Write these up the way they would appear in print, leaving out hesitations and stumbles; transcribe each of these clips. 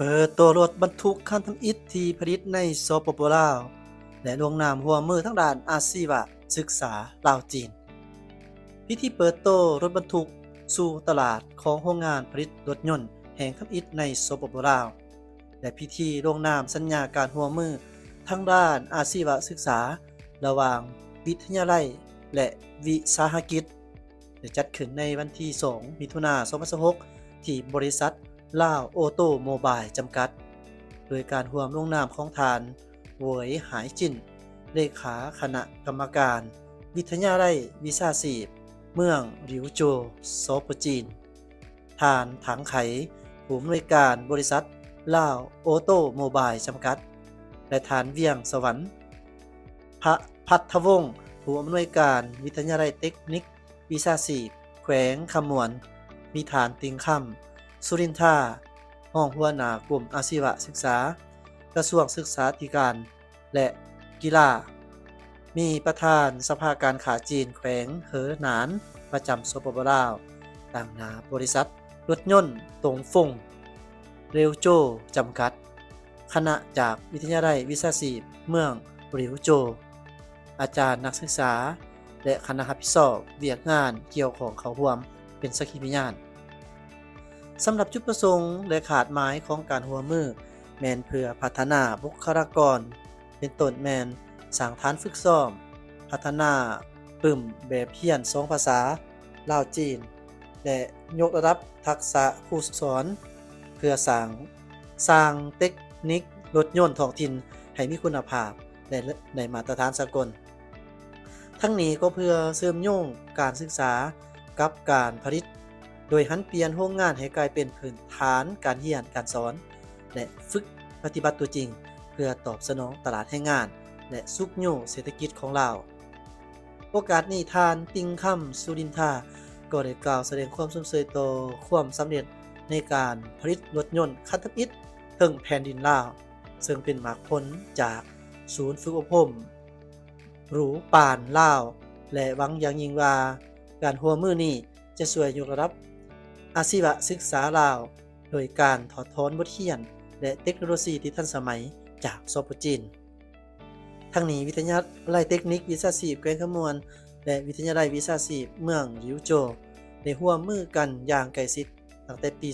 เปิดตัวรถบรรทุกคันทำอิฐที่ผลิตในสปปลาวและลงนามร่วมมือทั้งด้านอาชีวศึกษาลาวจีนพิธีเปิดตัวรถบรรทุกสู่ตลาดของโรงงานผลิตรถยนต์แห่งทำอิฐในสปปลาวและพิธีลงนามสัญญาการร่วมมือทั้งด้านอาชีวศึกษาระหว่างวิทยาลัยและวิสาหกิจได้จัดขึ้นในวันที่2มิถุนายน2026ที่บริษัทลาวโอโตโมบายจำกัดโดยการร่วมลงนามของทานเหวยหายจินเลขาคณะกรรมการวิทยาลัยวิชาชีพเมืองหลิวโจวสปจีนทานถังไขผู้อำนวยการบริษัทลาวโอโตโมบายจำกัดและทานเวียงสวรรค์พระพัทธวงศ์ผู้อำนวยการวิทยาลัยเทคนิควิชาชีพแขวงคำมวนมีฐานติงคำสุรินทราห้องหัวหน้ากลุ่มอาชีวศึกษากระทรวงศึกษาธิการและกีฬามีประธานสภาการขาจีนแขวงเหอหนานประจำสปปลาวต่างหน้าบริษัทรถยนต์ตงฟงเรวโจจำกัดคณะจากวิทยาลัยวิชาชีพเมืองหลิวโจวอาจารย์นักศึกษาและคณะรับผิดชอบเวียกงานเกี่ยวของเขาร่วมเป็นสักขีพยานสำหรับจุดประสงค์และขาดหมายของการร่วมมือแมนเพื่อพัฒนาบุคลากรเป็นต้นแมนสร้างฐานฝึกซ้อมพัฒนาปึ่มแบบเรียน2ภาษาลาวจีนและยกระดับทักษะผู้สอนเพื่อสร้างเทคนิครถยนต์ท้องถิ่นให้มีคุณภาพและในมาตรฐานสากลทั้งนี้ก็เพื่อเสริมโยงการศึกษากับการผลิตโดยหันเปลี่ยนโรงงานให้กลายเป็นพื้นฐานการเรียนการสอนและฝึกปฏิบัติตัวจริงเพื่อตอบสนองตลาดแรงงานและสุขอยู่เศรษฐกิจของเราโอกาสนี้ทานติงคำสุรินทราก็ได้กล่าวแสดงความสมเสยต่อความสำเร็จในการผลิตรถยนต์คันทำอิฐถึงแผ่นดินลาวซึ่งเป็นมรรคผลจากศูนย์ฝึกอบรมหรูปานลาวและหวังอย่างยิ่งว่าการร่วมมือนี้จะช่วยยกระดับอาชีวศึกษาลาวโดยการถอดถอนบทเรียนและเทคโนโลยีที่ทันสมัยจากสปจีนทั้งนี้วิทยาลัยเทคนิควิชาชีพแขวงคำมวนและวิทยาลัยวิชาชีพเมืองหลิวโจวได้ร่วมมือกันอย่างใกล้ชิดตั้งแต่ปี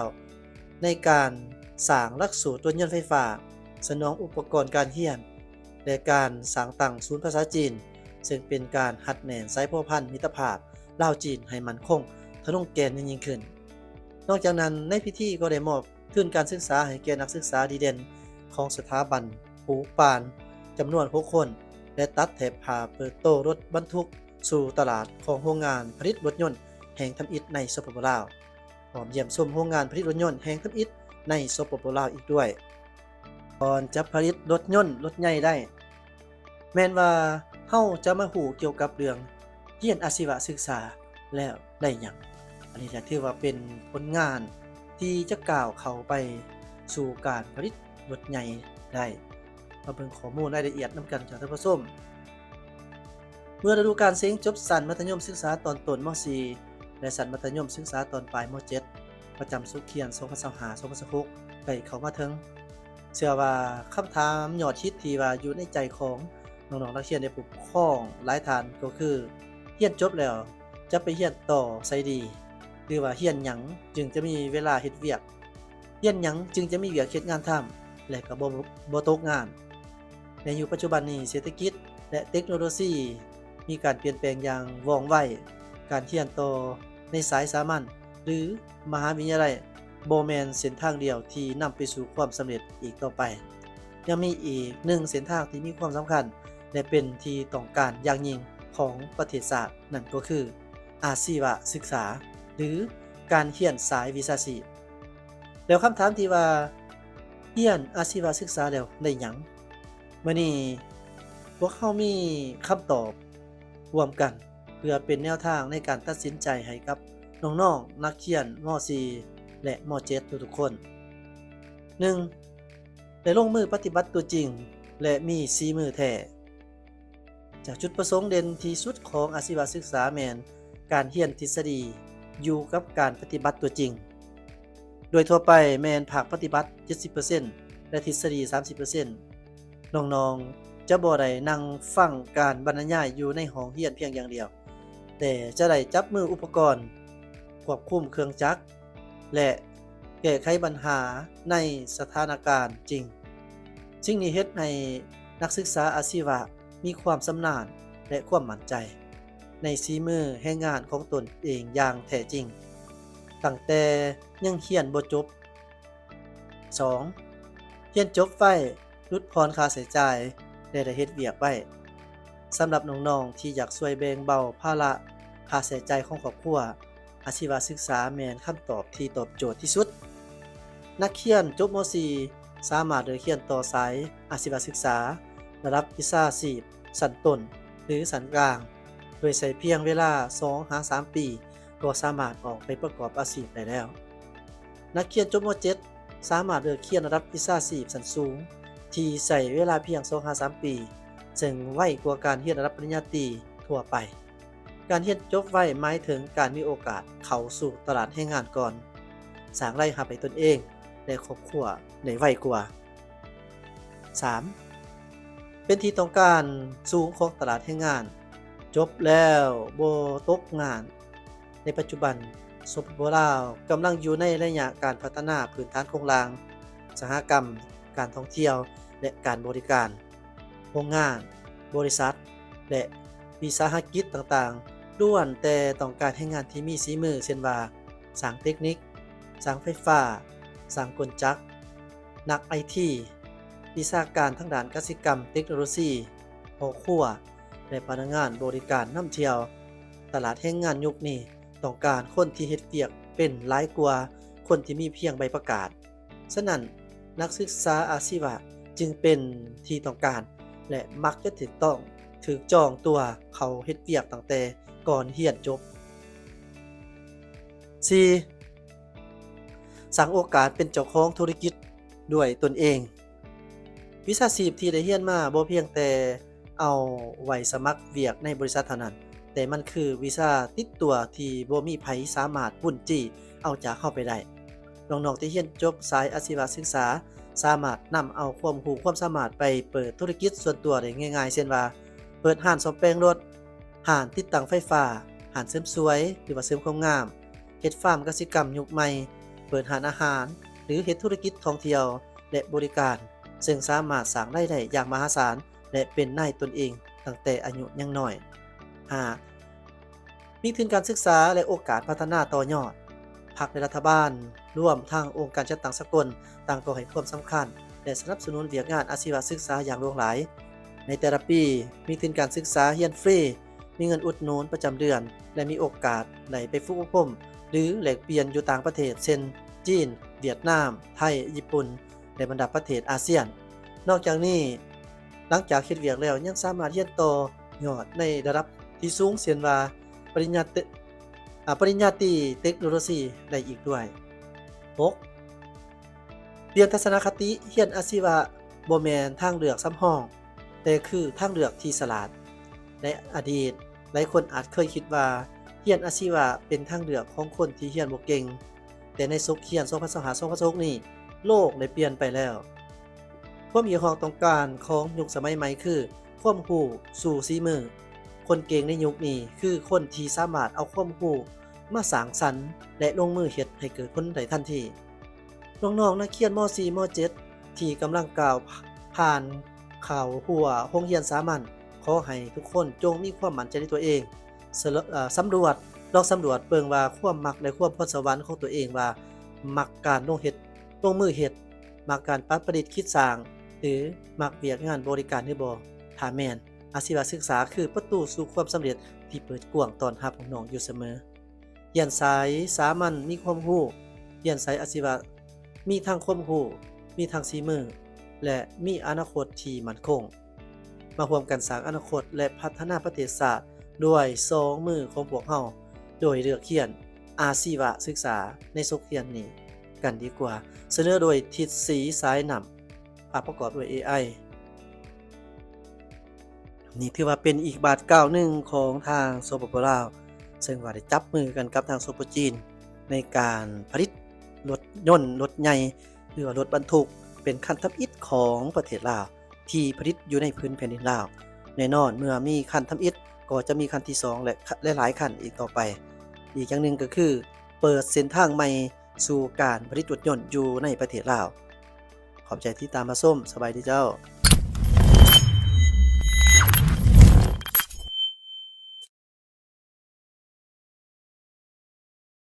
2020 ในการสร้างหลักสูตรรถยนต์ไฟฟ้าสนองอุปกรณ์การเรียนและการสร้างตั้งศูนย์ภาษาจีนซึ่งเป็นการหัดแหน่นสายพัวพันธ์มิตรภาพลาวจีนให้มั่นคงทะลุแกนยิ่งขึ้นนอกจากนั้นในพิธีก็ได้มอบทุนการศึกษาให้แก่นักศึกษาดีเด่นของสถาบันปูปานจำนวน6คนและตัดแถบผ้าเปิดโตรถบรรทุกสู่ตลาดของโรงงานผลิตรถยนต์แห่งทำอิฐในสปปลาวพร้อมเยี่ยมชมโรงงานผลิตรถยนต์แห่งทำอิฐในสปปลาวอีกด้วยก่อนจะผลิตรถยนต์รถใหญ่ได้แม้นว่าเฮาจะมาหูเกี่ยวกับเรื่องเรียนอาชีวศึกษาแล้วได้หยังอันนี้จะถือว่าเป็นผลงานที่จะก้าวเข้าไปสู่การผลิตรถใหญ่ได้มาเบิ่งข้อมูลรายละเอียดนำกันจากท่านผู้ชมเมื่อฤดูกาลเซ็งจบสั้นมัธยมศึกษาตอนต้นม .4 และสั้นมัธยมศึกษาตอนปลายม .7 ประจำสุขเขียน 2025-2026 ได้เข้ามาถึงเชื่อว่าคำถามยอดฮิตที่ว่าอยู่ในใจของน้องๆนักเรียนในผู้ปกครองหลายท่านก็คือเรียนจบแล้วจะไปเรียนต่อไสดีหรือว่าเรียนหยังจึงจะมีเวลาเฮ็ดเวียกเรียนหยังจึงจะมีเวียกเฮ็ดงานทำและก็บ่ตกงานในยุคปัจจุบันนี้เศรษฐกิจและเทคโนโลยีมีการเปลี่ยนแปลงอย่างว่องไวการเรียนต่อในสายสามัญหรือมหาวิทยาลัยบ่แม่นเส้นทางเดียวที่นำไปสู่ความสำเร็จอีกต่อไปยังมีอีกหนึ่งเส้นทางที่มีความสำคัญและเป็นที่ต้องการอย่างยิ่งของประเทศชาตินั่นก็คืออาชีวศึกษาหรือการเรียนสายวิชาชีพแล้วคำถามที่ว่าเรียนอาชีวศึกษาแล้วได้หยังมื้อนี้พวกเรามีคำตอบร่วมกันเพื่อเป็นแนวทางในการตัดสินใจให้กับน้องๆนักเรียนม .4 และม .7 ทุกๆคน 1. ได้ลงมือปฏิบัติตัวจริงและมีฝีมือแท้จากจุดประสงค์เด่นที่สุดของอาชีวศึกษาแม่นการเรียนทฤษฎีอยู่กับการปฏิบัติตัวจริง โดยทั่วไปแม่นภาคปฏิบัติ 70% และทฤษฎี 30% น้องๆจะบ่ได้นั่งฟังการบรรยายอยู่ในห้องเรียนเพียงอย่างเดียวแต่จะได้จับมืออุปกรณ์ควบคุมเครื่องจักรและแก้ไขปัญหาในสถานการณ์จริงสิ่งนี้เฮ็ดให้นักศึกษาอาชีวะมีความชำนาญและความมั่นใจในฝีมือแห่งงานของตนเองอย่างแท้จริงตั้งแต่ยังเรียนบ่จบ 2. เรียนจบไว้ลดพรค่าใช้จ่ายและได้เฮ็ดเวียกไว้สำหรับน้องๆที่อยากช่วยแบ่งเบาภาระค่าใช้จ่ายของครอบครัวอาชีวศึกษาแม่นคำตอบที่ตอบโจทย์ที่สุดนักเรียนจบม. 4 สามารถเรียนต่อสายอาชีวศึกษาระดับวิชาชีพชั้นต้นหรือชั้นกลางโดยใช้เพียงเวลา 2-3 ปีก็สามารถออกไปประกอบอาชีพได้แล้วนักเรียนจบม. 7 สามารถเรียนระดับวิชาชีพชั้นสูงที่ใช้เวลาเพียง 2-3 ปีซึ่งไวกว่าการเรียนระดับปริญญาตรีทั่วไปการเรียนจบไวหมายถึงการมีโอกาสเข้าสู่ตลาดแรงงานก่อนสร้างรายรับให้ตนเองและครอบครัวได้ไวกว่า 3. เป็นที่ต้องการสูงของตลาดแรงงานจบแล้วบ่ตกงานในปัจจุบันสปป.ลาวกำลังอยู่ในระยะการพัฒนาพื้นฐานโครงสร้างอุตสาหกรรมการท่องเที่ยวและการบริการโรงงานบริษัทและวิสาหกิจต่างๆล้วนแต่ต้องการแรงงานที่มีฝีมือเช่นว่าสร้างเทคนิคสร้างไฟฟ้าสร้างกลจักรนัก IT วิชาการทางด้านกสิกรรมเทคโนโลยีพ่อครัวและพนักงานบริการนำเที่ยวตลาดแรงงานยุคนี้ต้องการคนที่เฮ็ดเวียกเป็นหลายกว่าคนที่มีเพียงใบประกาศฉะนั้นนักศึกษาอาชีวะจึงเป็นที่ต้องการและมักจะถูกจองตัวเขาเฮ็ดเวียกตั้งแต่ก่อนเรียนจบ 4. สร้างโอกาสเป็นเจ้าของธุรกิจด้วยตนเองวิชาชีพที่ได้เรียนมาบ่เพียงแต่เอาไว้สมัครเวียกในบริษัทเท่านั้นแต่มันคือวิชาติดตัวที่บ่มีไผสามารถปุ้นจี้เอาจากเฮาไปได้น้องๆที่เรียนจบสายอาชีวศึกษาสามารถนำเอาความรู้ความสามารถไปเปิดธุรกิจส่วนตัวได้ง่ายๆเช่นว่าเปิดร้านซ่อมแปลงรถร้านติดตั้งไฟฟ้าร้านเสริมสวยหรือว่าเสริมความงามเฮ็ดฟาร์มกสิกรรมยุคใหม่เปิดร้านอาหารหรือเฮ็ดธุรกิจท่องเที่ยวและบริการซึ่งสามารถสร้างรายได้อย่างมหาศาลและเป็นนายตนเองตั้งแต่อายุยังน้อย 5. มีทุนการศึกษาและโอกาสพัฒนาต่อยอดภาครัฐบาลร่วมทางองค์การจัดตั้งสากลต่างก็ให้ความสำคัญและสนับสนุนเวียกงานอาชีวศึกษาอย่างหลากหลายในแต่ละปีมีทุนการศึกษาเรียนฟรีมีเงินอุดหนุนประจำเดือนและมีโอกาสได้ไปฝึกอบรมหรือแลกเปลี่ยนอยู่ต่างประเทศเช่นจีนเวียดนามไทยญี่ปุ่นและบรรดาประเทศอาเซียนนอกจากนี้หลังจากเฮ็ดเวียกแล้วยังสามารถเรียนต่อยอดในระดับที่สูงเช่นว่าปริญญาตรีเทคโนโลยีได้อีกด้วย 6. เปลี่ยนทัศนคติเรียนอาชีวะบ่แม่นทางเลือกซ้ำห้องแต่คือทางเลือกที่ฉลาดในอดีตหลายคนอาจเคยคิดว่าเรียนอาชีวะเป็นทางเลือกของคนที่เรียนบ่เก่งแต่ในยุคเรียน2025-2026นี้โลกได้เปลี่ยนไปแล้วความมีความต้องการของยุคสมัยใหม่คือความรู้สู่ฝีมือคนเก่งในยุคนี้คือคนที่สามารถเอาความรู้มาสร้างสรรค์และลงมือเฮ็ดให้เกิดผลได้ทันทีน้องๆนักเรียนม. 4 ม. 7 ที่กำลังก้าวผ่านเข้าหัวโรงเรียนสามัญขอให้ทุกคนจงมีความมั่นใจในตัวเองสำรวจลองสำรวจเบิ่งว่าความมักและความพรสวรรค์ของตัวเองว่ามักการลงมือเฮ็ดมักการประดิษฐ์คิดสร้างหรือมักเวียกงานบริการหรือบ่ถ้าแม่นอาชีวศึกษาคือประตูสู่ความสำเร็จที่เปิดกว้างต้อนรับน้องๆอยู่เสมอเรียนสายสามัญมีความรู้เรียนสายอาชีวะมีทั้งความรู้มีทั้งฝีมือและมีอนาคตที่มั่นคงมาร่วมกันสร้างอนาคตและพัฒนาประเทศชาติด้วย2มือของพวกเราโดยเลือกเรียนอาชีวศึกษาในสุขเรียนนี้กันดีกว่าเสนอโดยทิศศรีสายนำประกอบด้วย AI นี่ถือว่าเป็นอีกบาทก้าวหนึ่งของทางสปป.ลาวซึ่งว่าได้จับมือกันกับทางสปป.จีนในการผลิต รถยนต์รถใหญ่หรือว่ารถบรรทุกเป็นคันทำอิฐของประเทศลาวที่ผลิตอยู่ในพื้นแผ่นดินลาวแน่นอนเมื่อมีคันทำอิฐก็จะมีคันที่2และหลายคันอีกต่อไปอีกอย่างหนึ่งก็คือเปิดเส้นทางใหม่สู่การผลิตรถยนต์อยู่ในประเทศลาวขอบใจที่ตามมาส้มสบายดีเจ้า